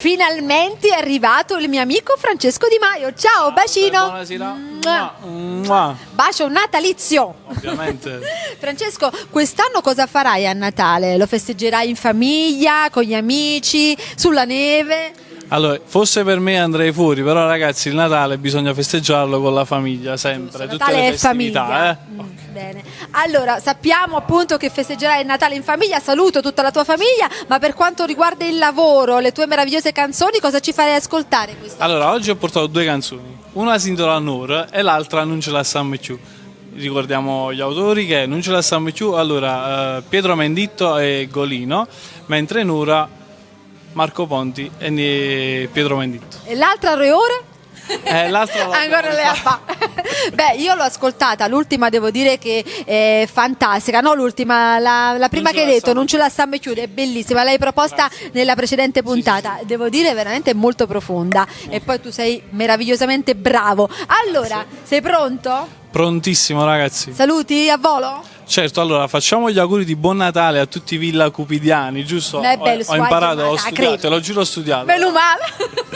Finalmente è arrivato il mio amico Francesco Di Maio. Ciao, bacino. Buonasera. Bacio natalizio. Ovviamente. Francesco, quest'anno cosa farai a Natale? Lo festeggerai in famiglia, con gli amici, sulla neve? Allora, fosse per me andrei fuori, però ragazzi il Natale bisogna festeggiarlo con la famiglia, sempre, tutte Natale le è famiglia. festività. Bene. Allora, sappiamo appunto che festeggerai il Natale in famiglia, saluto tutta la tua famiglia, ma per quanto riguarda il lavoro, le tue meravigliose canzoni, cosa ci farei ascoltare quest'anno? Allora, oggi ho portato due canzoni, una Sintola Annor e l'altra Non ce la Sam più. Ricordiamo gli autori che Non ce la Sam più, allora Pietro Menditto e Golino, mentre Nura Marco Ponti e Pietro Menditto. E l'altra Reore? L'altra Ancora le fa. Beh, io l'ho ascoltata, l'ultima devo dire che è fantastica, no l'ultima, la prima che hai detto, Non ce la sta mai chiudere, è bellissima, l'hai proposta nella precedente puntata, sì. Devo dire veramente molto profonda e poi tu sei meravigliosamente bravo. Allora, sei pronto? Prontissimo ragazzi. Saluti a volo? Certo, allora facciamo gli auguri di buon Natale a tutti i Villa Cupidiani, giusto? Bello, ho imparato, ho studiato, te lo giuro ho studiato. Meno male.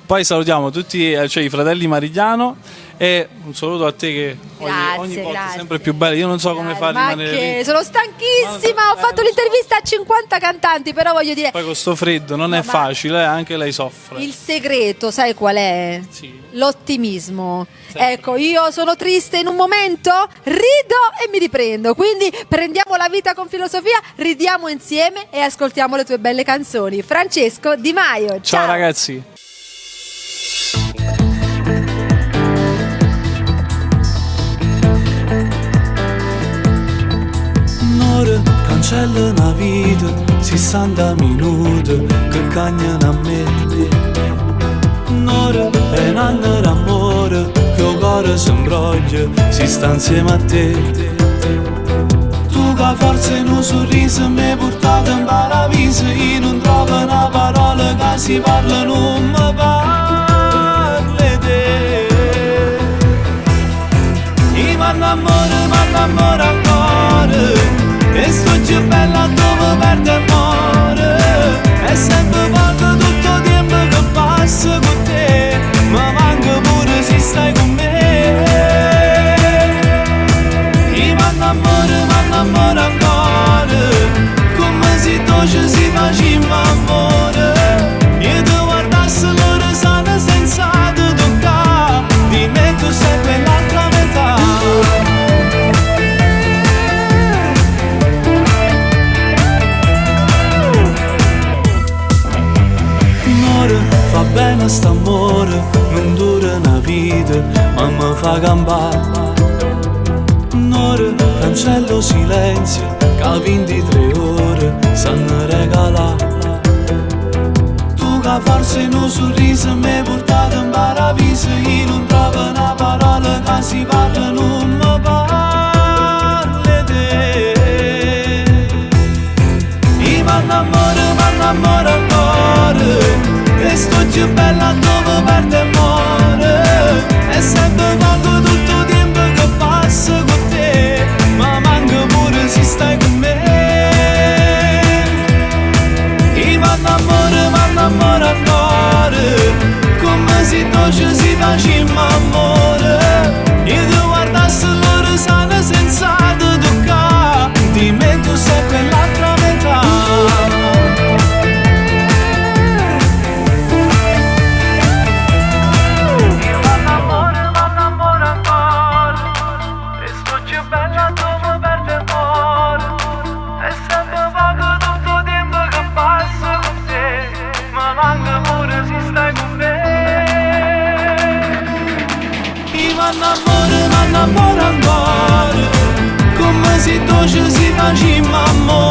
Poi salutiamo tutti cioè, i fratelli Marigliano e un saluto a te che ogni volta è sempre più bello. Io non so come fare a rimanere lì. Sono stanchissima, ho fatto l'intervista a 50 cantanti, però voglio dire... Poi con sto freddo non è facile, anche lei soffre. Il segreto, sai qual è? Sì. L'ottimismo. Ecco, io sono triste in un momento, rido e mi riprendo. Quindi prendiamo la vita con filosofia, ridiamo insieme e ascoltiamo le tue belle canzoni. Francesco Di Maio. Ciao ragazzi. Cancella una vita, 60 minuti che cagnano a me. Un'ora è un anno d'amore, che il cuore si imbroglia, si sta insieme a te. Tu che forse in un sorriso mi hai portato in paradiso, io non trovo una parola che si parla, non mi parli te. Io mi innamoro ancora, e sto più bella dove perde amore. È sempre poco tutto il tempo che passa con te, ma manca pure se stai con me. Io mi innamoro ancora, come se dolce si faceva amore. Io ti guardassi l'ora sana senza te toccare, di me tu sei quell'altra metà. Fa bene st'amore, non dura una vita, ma mi fa campare. Un'ora, cancello silenzio, che a 23 ore sanno regalare. Tu che forse in un sorriso mi hai portato in paradiso, io non trovo una parola che si parla, non mi parli te. Io mi innamoro ancora, e sto più bella dove perde amore. È sempre poco tutto il tempo che passa con te, ma manca pure se stai con me. Io mi innamoro ancora, come se dolce si faceva amore. Io ti guardassi l'ora sana senza te toccare, di me tu sei quell'altra metà. Mi innamoro ancora, come se dolce si faceva amore.